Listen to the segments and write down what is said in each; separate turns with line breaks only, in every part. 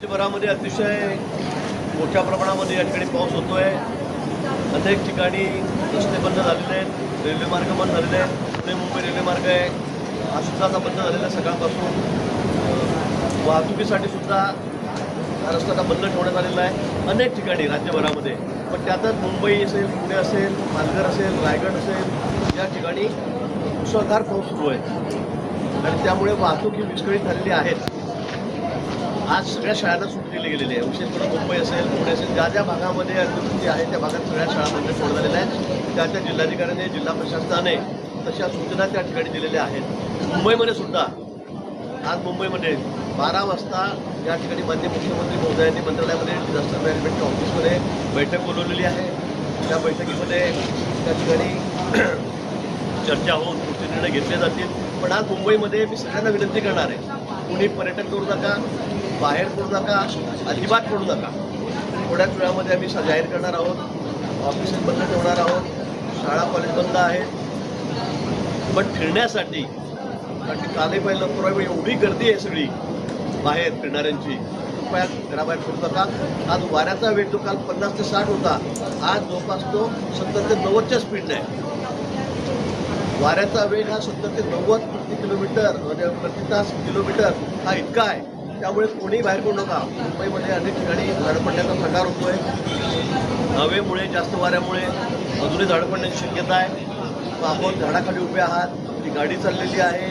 राज्यभरामध्ये अतिशय मोठ्या प्रमाणामध्ये या ठिकाणी पाऊस होतोय. अनेक ठिकाणी रस्ते बंद झालेले आहेत, रेल्वे मार्ग बंद झालेले आहेत. पुणे मुंबई रेल्वे मार्ग आहे हा सुद्धा आता बंद झालेला आहे सकाळपासून. वाहतुकीसाठी सुद्धा हा रस्ता आता बंद ठेवण्यात आलेला आहे अनेक ठिकाणी राज्यभरामध्ये. पण त्यातच मुंबई असेल, पुणे असेल, पालघर असेल, रायगड असेल, या ठिकाणी मुसळधार पाऊस सुरू आहे आणि त्यामुळे वाहतूक ही विस्कळीत झालेली आहेत. आज सगळ्या शाळांना सुट्टी दिली गेलेली आहे. विशेष करून मुंबई असेल, पुणे असेल, ज्या ज्या भागामध्ये अतिवृष्टी आहे त्या भागात सगळ्या शाळा बंद ठेवण्यात झालेल्या आहेत. त्या जिल्हाधिकाऱ्यांनी, जिल्हा प्रशासनाने तशा सूचना त्या ठिकाणी दिलेल्या आहेत. मुंबईमध्ये सुद्धा आज मुंबईमध्ये 12 वाजता या ठिकाणी माननीय मुख्यमंत्री महोदयांनी मंत्रालयामध्ये डिझास्टर मॅनेजमेंटच्या ऑफिसमध्ये बैठक बोलवलेली आहे. त्या बैठकीमध्ये त्या ठिकाणी चर्चा होऊन पुढचे निर्णय घेतले जातील. पण आज मुंबईमध्ये मी सगळ्यांना विनंती करणार आहे, कुणी पर्यटन करू नका, बाहेर पडू नका, अजिबात पडू नका. थोड्याच वेळामध्ये आम्ही जाहीर करणार आहोत, ऑफिसेस बंद ठेवणार आहोत, शाळा कॉलेज बंद आहेत. पण फिरण्यासाठी, कारण की कालही पाहिलं परवा एवढी गर्दी आहे सगळी बाहेर फिरणाऱ्यांची, कृपया घराबाहेर पडू नका. आज वाऱ्याचा वेग जो काल 50 ते 60 होता, आज जवळपास तो 70 ते 90च्या स्पीडने आहे. वाऱ्याचा वेग हा 70 ते 90 प्रति किलोमीटर म्हणजे प्रति तास किलोमीटर हा इतका आहे. त्यामुळे कोणीही बाहेर पडू नका. मुंबईमध्ये अनेक ठिकाणी झाडं पडण्याचा प्रकार होतो आहे. हवेमुळे, जास्त वाऱ्यामुळे अजूनही झाडं पडण्याची शक्यता आहे. आपण झाडाखाली उभे आहात, ती गाडी चाललेली आहे,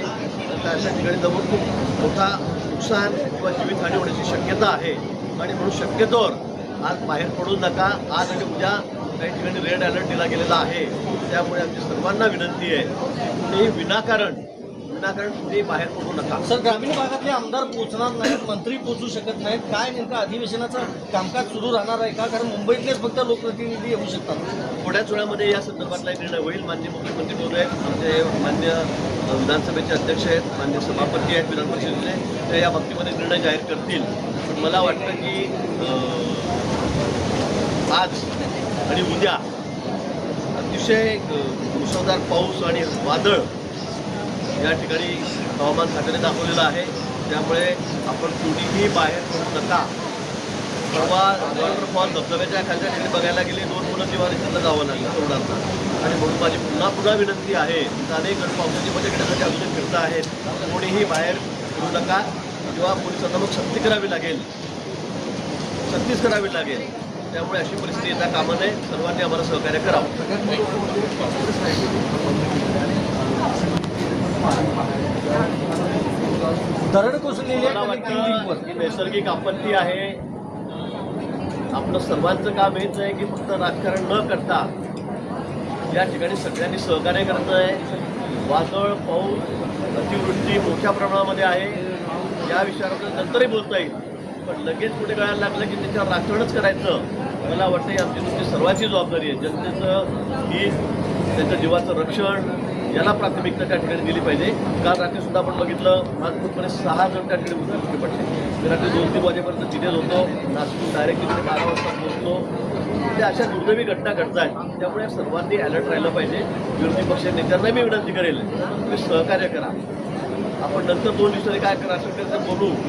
तर अशा ठिकाणी जवळ खूप मोठा नुकसान किंवा जीवितहानी होण्याची शक्यता आहे. आणि म्हणून शक्यतोवर आज बाहेर पडू नका. आज आणि उद्या काही ठिकाणी रेड अलर्ट दिला गेलेला आहे. त्यामुळे आमची सर्वांना विनंती आहे, कुणीही विनाकारण कुठेही बाहेर पडू नका.
सर, ग्रामीण भागातले आमदार पोहोचणार नाहीत, मंत्री पोहोचू शकत नाहीत, काय नेमकं अधिवेशनाचं कामकाज सुरू राहणार आहे का? कारण मुंबईतलेच फक्त लोकप्रतिनिधी येऊ शकतात.
थोड्याच वेळामध्ये या संदर्भातला एक निर्णय होईल. माननीय मुख्यमंत्री महोदय, आमचे मान्य विधानसभेचे अध्यक्ष आहेत, मान्य सभापती आहेत विधान परिषदेचे, ते या बाबतीमध्ये निर्णय जाहीर करतील. पण मला वाटतं की आज आणि उद्या अतिशय मुसळधार पाऊस आणि वादळ या ठिकाणी हवामान खात्याने दाखवलेलं आहे. त्यामुळे आपण कुणीही बाहेर पडू नका. परवा वॉटरफॉल धबधब्याच्या खालच्या ठिकाणी बघायला गेले, 2 मुलं किंवा रिक्षाला जावं लागलं तरुणांना. आणि म्हणून माझी पुन्हा विनंती आहे, अनेक जण पावसाची मजा घेण्यासाठी अजून फिरता आहेत, कोणीही बाहेर फिरू नका. किंवा पोलिसांना मग सक्ती करावी लागेल, सक्तीच करावी लागेल. त्यामुळे अशी परिस्थिती येता कामा नये. सर्वांनी आम्हाला सहकार्य करावं.
दरड कोसळलेली
मला वाटतं ही नैसर्गिक आपत्ती आहे. आपलं सर्वांचं काम हेच आहे की फक्त राजकारण न करता या ठिकाणी सगळ्यांनी सहकार्य करायचं आहे. वादळ, पाऊस, अतिवृष्टी मोठ्या प्रमाणामध्ये आहे. या विषयावर नंतरही बोलता येईल, पण लगेच कुठे कळायला लागलं की त्याच्यावर राखणच करायचं. मला वाटतं ही आमची तुमची सर्वांची जबाबदारी आहे. जनतेचं हित, त्यांच्या जीवाचं रक्षण याला प्राथमिकता त्या ठिकाणी दिली पाहिजे. काल रात्रीसुद्धा आपण बघितलं, नागपूरमध्ये 6 जण त्या ठिकाणी मृत्यू पडले. मी रात्री 2-3 वाजेपर्यंत तिथेच होतो. नागपूर डायरेक्ट तिथे 12 वाजता पोहोचलो. त्या अशा दुर्दैवी घटना घडत आहेत. त्यामुळे सर्वांनी अलर्ट राहिलं पाहिजे. विरोधी पक्ष नेत्यांना मी विनंती करेल, तुम्ही सहकार्य करा. आपण नंतर 2 दिवसांनी काय करा असेल ते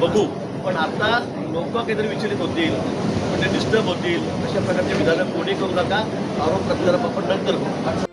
बघू. पण आता लोक काहीतरी विचलित होतील, म्हणजे डिस्टर्ब होतील, अशा प्रकारचे विधानं कोणी करू नका. आरोप प्रत्यारोप आपण नंतर करू.